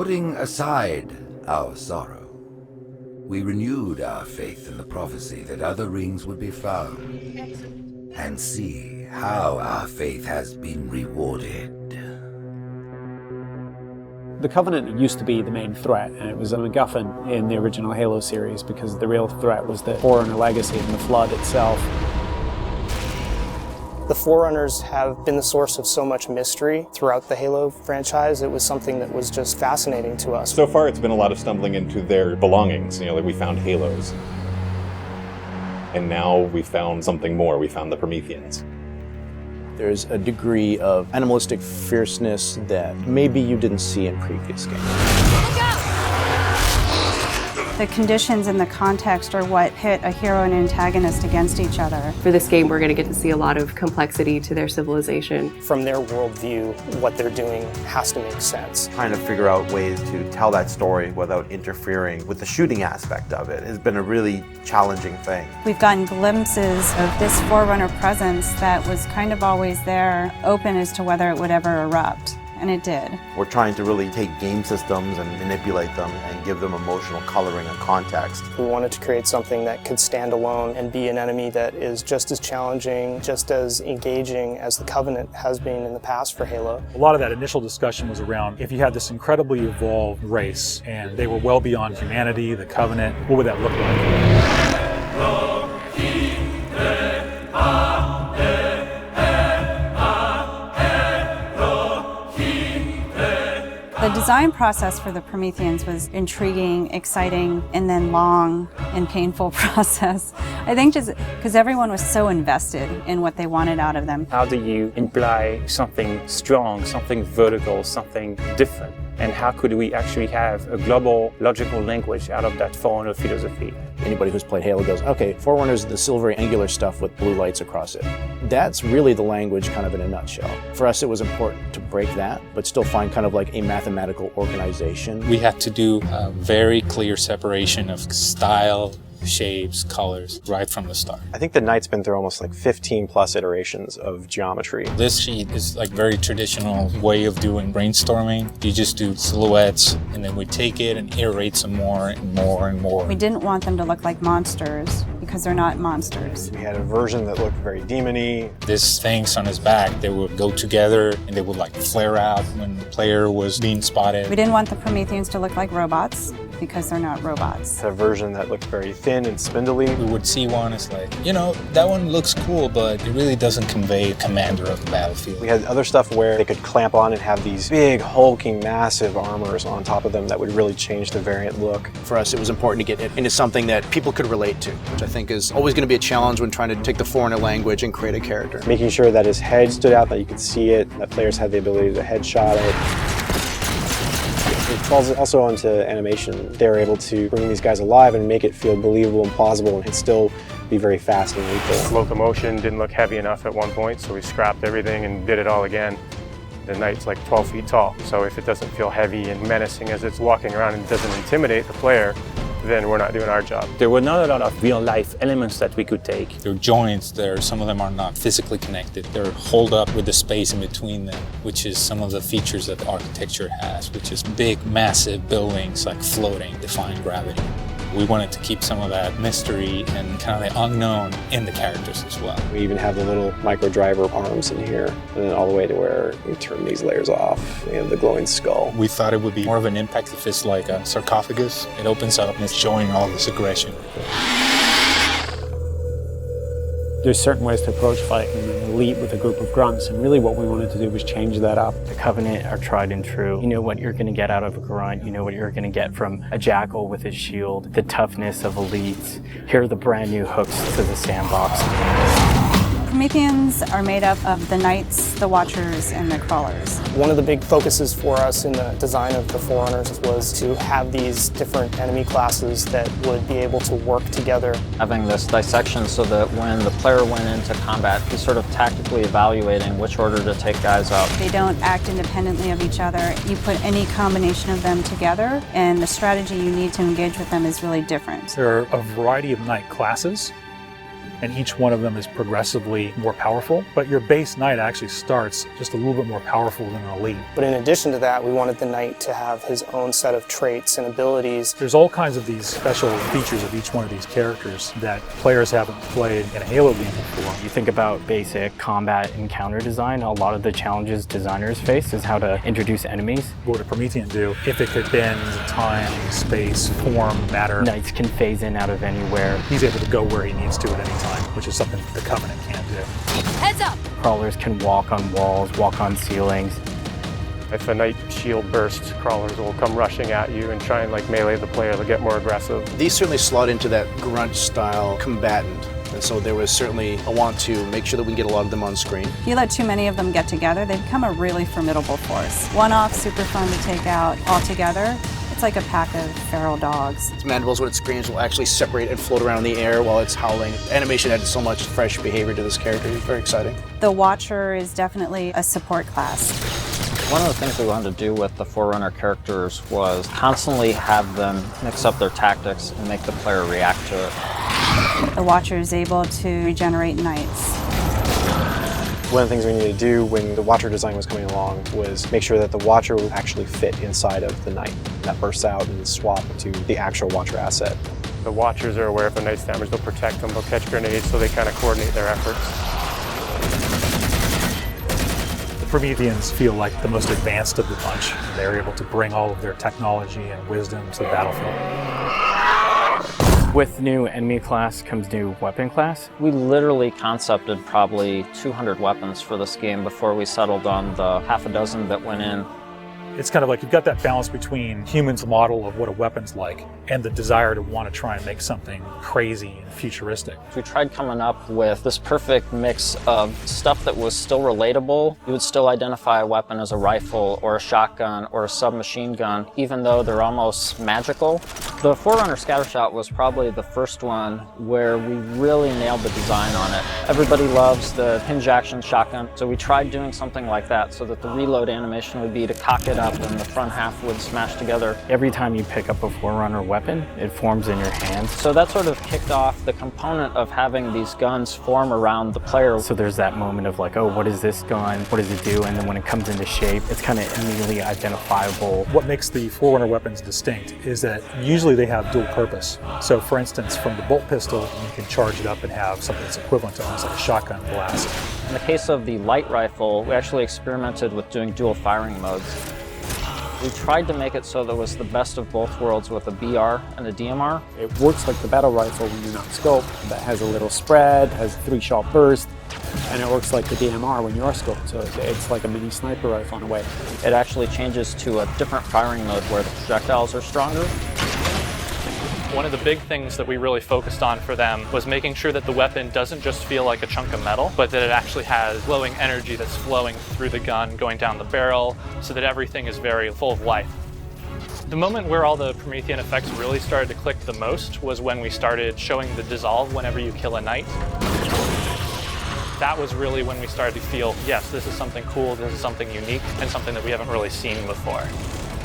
Putting aside our sorrow, we renewed our faith in the prophecy that other rings would be found, and see how our faith has been rewarded. The Covenant used to be the main threat, and it was a MacGuffin in the original Halo series because the real threat was the Forerunner legacy and the Flood itself. The Forerunners have been the source of so much mystery throughout the Halo franchise. It was something that was just fascinating to us. So far, it's been a lot of stumbling into their belongings. Like we found Halos. And now we found something more. We found the Prometheans. There's a degree of animalistic fierceness that maybe you didn't see in previous games. Look out! The conditions and the context are what pit a hero and antagonist against each other. For this game, we're going to get to see a lot of complexity to their civilization. From their worldview, what they're doing has to make sense. Trying to figure out ways to tell that story without interfering with the shooting aspect of it has been a really challenging thing. We've gotten glimpses of this Forerunner presence that was kind of always there, open as to whether it would ever erupt. And it did. We're trying to really take game systems and manipulate them and give them emotional coloring and context. We wanted to create something that could stand alone and be an enemy that is just as challenging, just as engaging as the Covenant has been in the past for Halo. A lot of that initial discussion was around if you had this incredibly evolved race and they were well beyond humanity, the Covenant, what would that look like? The design process for the Prometheans was intriguing, exciting, and then long and painful process. I think just because everyone was so invested in what they wanted out of them. How do you imply something strong, something vertical, something different? And how could we actually have a global logical language out of that Forerunner philosophy? Anybody who's played Halo goes, okay, Forerunners is the silvery angular stuff with blue lights across it. That's really the language kind of in a nutshell. For us, it was important to break that, but still find kind of like a mathematical organization. We had to do a very clear separation of style, shapes, colors, right from the start. I think the Knight's been through almost like 15 plus iterations of geometry. This sheet is like very traditional way of doing brainstorming. You just do silhouettes and then we take it and iterate some more and more and more. We didn't want them to look like monsters because they're not monsters. We had a version that looked very demon-y. These things on his back, they would go together and they would like flare out when the player was being spotted. We didn't want the Prometheans to look like robots because they're not robots. A version that looked very thin and spindly. We would see one as like, you know, that one looks cool, but it really doesn't convey commander of the battlefield. We had other stuff where they could clamp on and have these big, hulking, massive armors on top of them that would really change the variant look. For us, it was important to get it into something that people could relate to, which I think is always going to be a challenge when trying to take the Forerunner language and create a character. Making sure that his head stood out, that you could see it, that players had the ability to headshot it. It falls also onto animation. They were able to bring these guys alive and make it feel believable and plausible and still be very fast and lethal. Locomotion didn't look heavy enough at one point, so we scrapped everything and did it all again. The Knight's like 12 feet tall, so if it doesn't feel heavy and menacing as it's walking around and doesn't intimidate the player, then we're not doing our job. There were not a lot of real-life elements that we could take. There are joints there, some of them are not physically connected. They're holed up with the space in between them, which is some of the features that the architecture has, which is big, massive buildings like floating, defying gravity. We wanted to keep some of that mystery and kind of the unknown in the characters as well. We even have the little micro driver arms in here, and then all the way to where you turn these layers off. We have the glowing skull. We thought it would be more of an impact if it's like a sarcophagus. It opens up and it's showing all this aggression. There's certain ways to approach fighting an elite with a group of grunts, and really what we wanted to do was change that up. The Covenant are tried and true. You know what you're going to get out of a grunt. You know what you're going to get from a jackal with his shield. The toughness of elites. Here are the brand new hooks to the sandbox. Prometheans are made up of the Knights, the Watchers, and the Crawlers. One of the big focuses for us in the design of the Forerunners was to have these different enemy classes that would be able to work together. Having this dissection so that when the player went into combat, he's sort of tactically evaluating which order to take guys out. They don't act independently of each other. You put any combination of them together, and the strategy you need to engage with them is really different. There are a variety of Knight classes. and each one of them is progressively more powerful. But your base knight actually starts just a little bit more powerful than an elite. But in addition to that, we wanted the knight to have his own set of traits and abilities. There's all kinds of these special features of each one of these characters that players haven't played in a Halo game before. You think about basic combat encounter design, a lot of the challenges designers face is how to introduce enemies. What would a Promethean do if it could bend time, space, form, matter? Knights can phase in out of anywhere. He's able to go where he needs to at any time, which is something the Covenant can't do. Heads up! Crawlers can walk on walls, walk on ceilings. If a knight shield bursts, crawlers will come rushing at you and try and like melee the player to get more aggressive. These certainly slot into that grunt style combatant. And so there was certainly a want to make sure that we can get a lot of them on screen. If you let too many of them get together, they become a really formidable force. One-off, super fun to take out all together. It's like a pack of feral dogs. Its mandibles, when it screams, will actually separate and float around in the air while it's howling. Animation added so much fresh behavior to this character. It's very exciting. The Watcher is definitely a support class. One of the things we wanted to do with the Forerunner characters was constantly have them mix up their tactics and make the player react to it. The Watcher is able to regenerate knights. One of the things we needed to do when the Watcher design was coming along was make sure that the Watcher would actually fit inside of the Knight. That bursts out and swap to the actual Watcher asset. The Watchers are aware of the Knight's damage, they'll protect them, they'll catch grenades, so they kind of coordinate their efforts. The Prometheans feel like the most advanced of the bunch. They're able to bring all of their technology and wisdom to the battlefield. With new enemy class comes new weapon class. We literally concepted probably 200 weapons for this game before we settled on the half a dozen that went in. It's kind of like you've got that balance between humans' model of what a weapon's like and the desire to want to try and make something crazy and futuristic. We tried coming up with this perfect mix of stuff that was still relatable. You would still identify a weapon as a rifle or a shotgun or a submachine gun, even though they're almost magical. The Forerunner Scattershot was probably the first one where we really nailed the design on it. Everybody loves the hinge action shotgun, so we tried doing something like that so that the reload animation would be to cock it up and the front half would smash together. Every time you pick up a Forerunner weapon, it forms in your hands. So that sort of kicked off the component of having these guns form around the player. So there's that moment of like, oh, what is this gun? What does it do? And then when it comes into shape, it's kind of immediately identifiable. What makes the Forerunner weapons distinct is that usually they have dual purpose. So for instance, from the bolt pistol, you can charge it up and have something that's equivalent to almost like a shotgun blast. In the case of the light rifle, we actually experimented with doing dual firing modes. We tried to make it so there was the best of both worlds with a BR and a DMR. It works like the battle rifle when you're not scoped. That has a little spread, has a 3-shot burst, and it works like the DMR when you are scoped. So it's like a mini sniper rifle in a way. It actually changes to a different firing mode where the projectiles are stronger. One of the big things that we really focused on for them was making sure that the weapon doesn't just feel like a chunk of metal, but that it actually has glowing energy that's flowing through the gun, going down the barrel, so that everything is very full of life. The moment where all the Promethean effects really started to click the most was when we started showing the dissolve whenever you kill a knight. That was really when we started to feel, yes, this is something cool, this is something unique, and something that we haven't really seen before.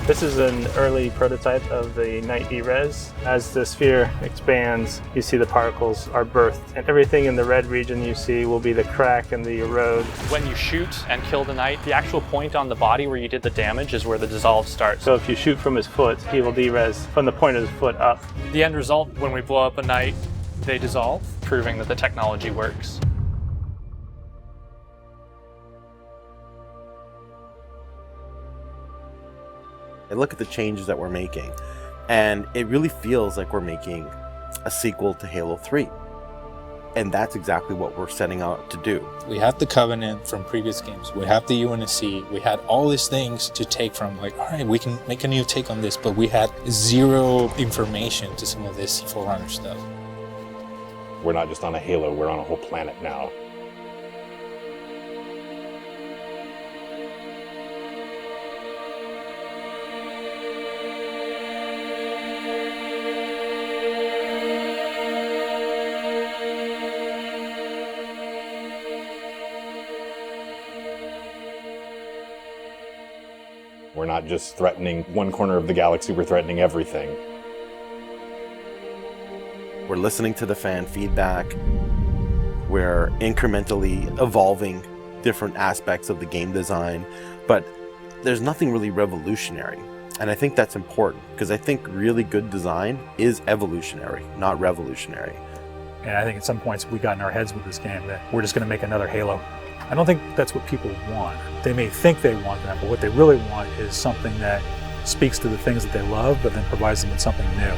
This is an early prototype of the Knight E-Res. As the sphere expands, you see the particles are birthed, and everything in the red region you see will be the crack and the erode. When you shoot and kill the knight, the actual point on the body where you did the damage is where the dissolve starts. So if you shoot from his foot, he will de-res from the point of his foot up. The end result, when we blow up a knight, they dissolve, proving that the technology works. I look at the changes that we're making, and it really feels like we're making a sequel to Halo 3. And that's exactly what we're setting out to do. We have the Covenant from previous games. We have the UNSC. We had all these things to take from, like, all right, we can make a new take on this, but we had zero information to some of this Forerunner stuff. We're not just on a Halo, we're on a whole planet now. We're not just threatening one corner of the galaxy, we're threatening everything. We're listening to the fan feedback. We're incrementally evolving different aspects of the game design, but there's nothing really revolutionary. And I think that's important, because I think really good design is evolutionary, not revolutionary. And I think at some points we got in our heads with this game that we're just going to make another Halo. I don't think that's what people want. They may think they want that, but what they really want is something that speaks to the things that they love, but then provides them with something new.